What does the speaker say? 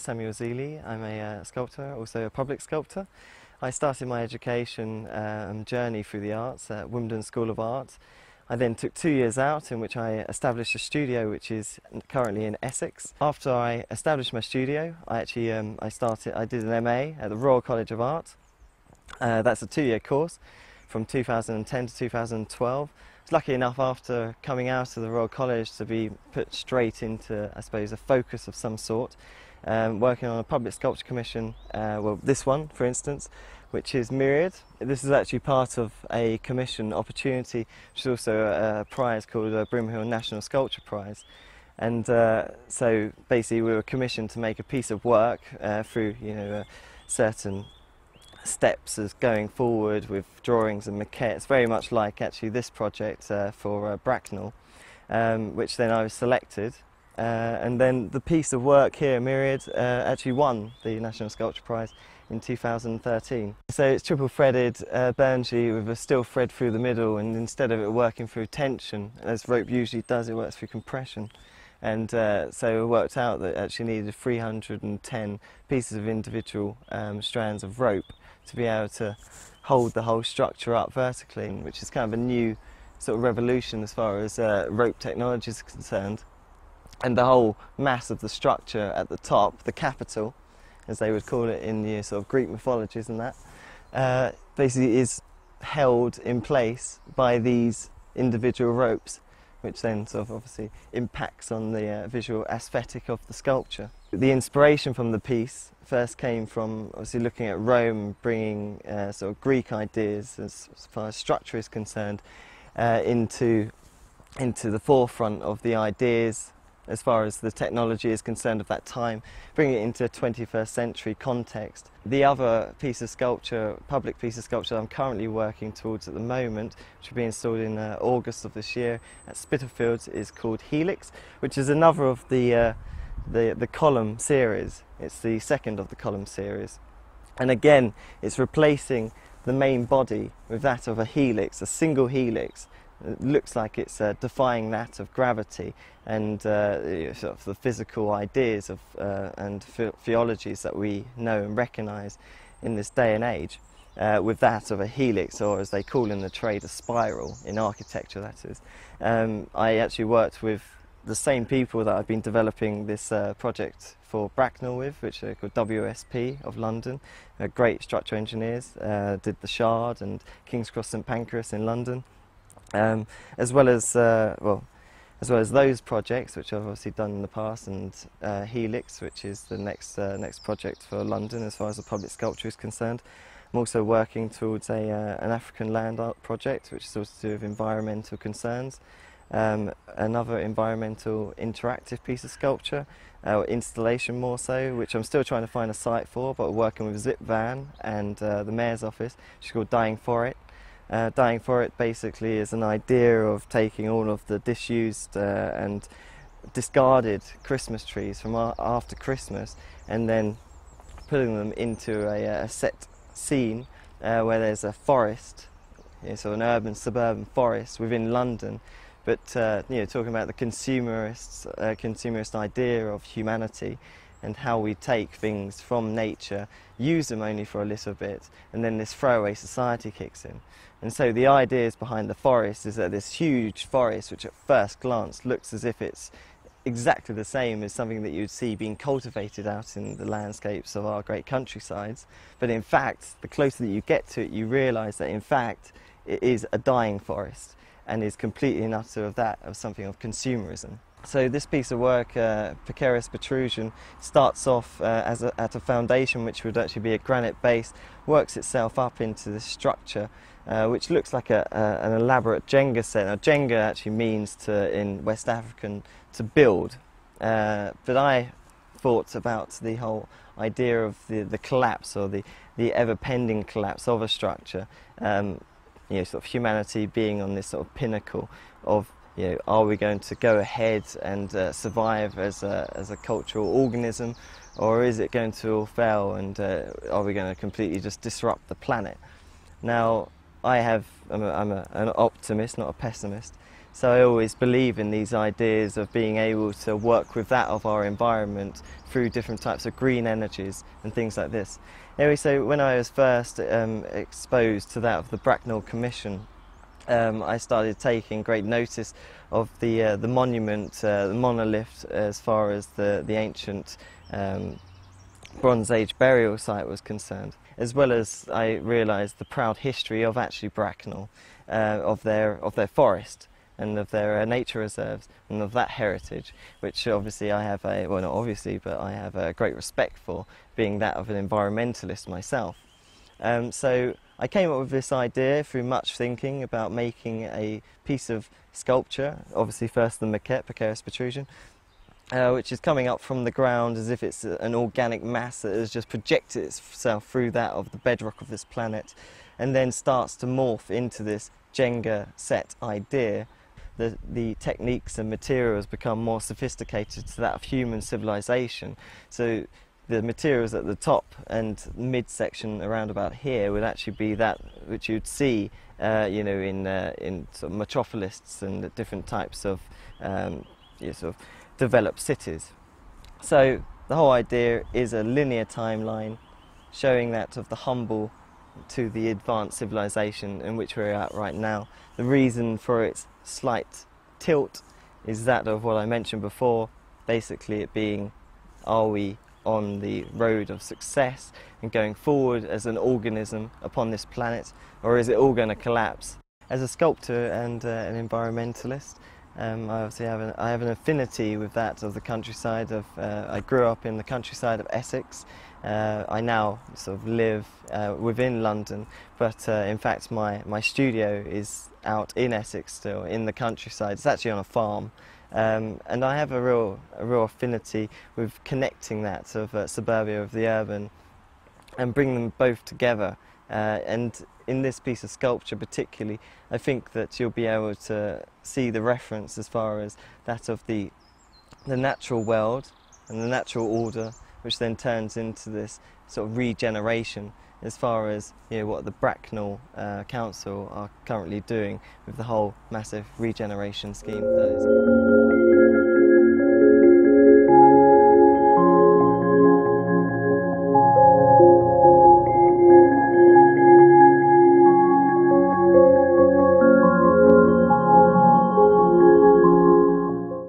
is Samuel Zealey. I'm a sculptor, also a public sculptor. I started my education journey through the arts at Wimbledon School of Art. I then took 2 years out in which I established a studio which is currently in Essex. After I established my studio, I did an MA at the Royal College of Art. That's a 2-year course from 2010 to 2012. I was lucky enough after coming out of the Royal College to be put straight into, I suppose, a focus of some sort, working on a public sculpture commission, well, this one for instance, which is Myriad. This is actually part of a commission opportunity, which is also a prize called the Brimhill National Sculpture Prize. And so basically we were commissioned to make a piece of work through certain steps as going forward with drawings and maquettes, very much like actually this project for Bracknell, which then I was selected. And then the piece of work here, Myriad, actually won the National Sculpture Prize in 2013. So it's triple threaded Burnsley with a steel thread through the middle, and instead of it working through tension, as rope usually does, it works through compression. And so it worked out that it actually needed 310 pieces of individual strands of rope to be able to hold the whole structure up vertically, which is kind of a new sort of revolution as far as rope technology is concerned. And the whole mass of the structure at the top, the capital, as they would call it in the sort of Greek mythologies and that, basically is held in place by these individual ropes, which then sort of obviously impacts on the visual aesthetic of the sculpture. The inspiration from the piece first came from obviously looking at Rome, bringing sort of Greek ideas as far as structure is concerned into the forefront of the ideas as far as the technology is concerned of that time, bringing it into a 21st century context. The other piece of sculpture, public piece of sculpture I'm currently working towards at the moment, which will be installed in August of this year at Spitalfields, is called Helix, which is another of the column series. It's the second of the column series. And again, it's replacing the main body with that of a helix, a single helix. It looks like it's defying that of gravity and sort of the physical ideas of and theologies that we know and recognise in this day and age, with that of a helix, or as they call in the trade, a spiral, in architecture that is. I actually worked with the same people that I've been developing this project for Bracknell with, which are called WSP of London. They're great structural engineers, did the Shard and King's Cross St Pancras in London. As well as those projects which I've obviously done in the past, and Helix, which is the next project for London as far as the public sculpture is concerned. I'm also working towards an African land art project, which is also to do with environmental concerns. Another environmental interactive piece of sculpture, installation more so, which I'm still trying to find a site for, but we're working with Zip Van and the Mayor's Office, which is called Dying For It. Dying For It basically is an idea of taking all of the disused and discarded Christmas trees from after Christmas and then putting them into a set scene where there's a forest, so an urban suburban forest within London, but talking about the consumerist idea of humanity and how we take things from nature, use them only for a little bit, and then this throwaway society kicks in. And so the ideas behind the forest is that this huge forest, which at first glance looks as if it's exactly the same as something that you'd see being cultivated out in the landscapes of our great countrysides, but in fact, the closer that you get to it, you realise that in fact it is a dying forest and is completely and utter of something of consumerism. So this piece of work, Precarious Protrusion, starts off at a foundation which would actually be a granite base, works itself up into this structure, which looks like an elaborate Jenga set. Now Jenga actually means in West African to build, but I thought about the whole idea of the collapse, or the ever-pending collapse of a structure, sort of humanity being on this sort of pinnacle of, are we going to go ahead and survive as a cultural organism, or is it going to all fail, and are we going to completely just disrupt the planet? Now, I'm an optimist, not a pessimist, So I always believe in these ideas of being able to work with that of our environment through different types of green energies and things like this. Anyway, so when I was first exposed to that of the Bracknell Commission, I started taking great notice of the monument, the monolith, as far as the ancient Bronze Age burial site was concerned, as well as I realised the proud history of actually Bracknell, of their forest and of their nature reserves and of that heritage, which obviously I have well, not obviously, but I have a great respect for, being that of an environmentalist myself. So I came up with this idea through much thinking about making a piece of sculpture, obviously first the maquette, precarious protrusion, which is coming up from the ground as if it's an organic mass that has just projected itself through that of the bedrock of this planet, and then starts to morph into this Jenga set idea. The techniques and materials become more sophisticated to that of human civilization. So the materials at the top and midsection around about here would actually be that which you'd see, you know, in sort of metropolises and different types of sort of developed cities. So the whole idea is a linear timeline showing that of the humble to the advanced civilization in which we're at right now. The reason for its slight tilt is that of what I mentioned before, basically it being, are we on the road of success and going forward as an organism upon this planet, or is it all going to collapse? As a sculptor and an environmentalist, I obviously have an affinity with that of the countryside. I grew up in the countryside of Essex. I now sort of live within London, but in fact my studio is out in Essex still, in the countryside. It's actually on a farm. And I have a real affinity with connecting that of suburbia of the urban and bring them both together. And in this piece of sculpture particularly, I think that you'll be able to see the reference as far as that of the natural world and the natural order, which then turns into this sort of regeneration, as far as, you know, what the Bracknell Council are currently doing with the whole massive regeneration scheme that is.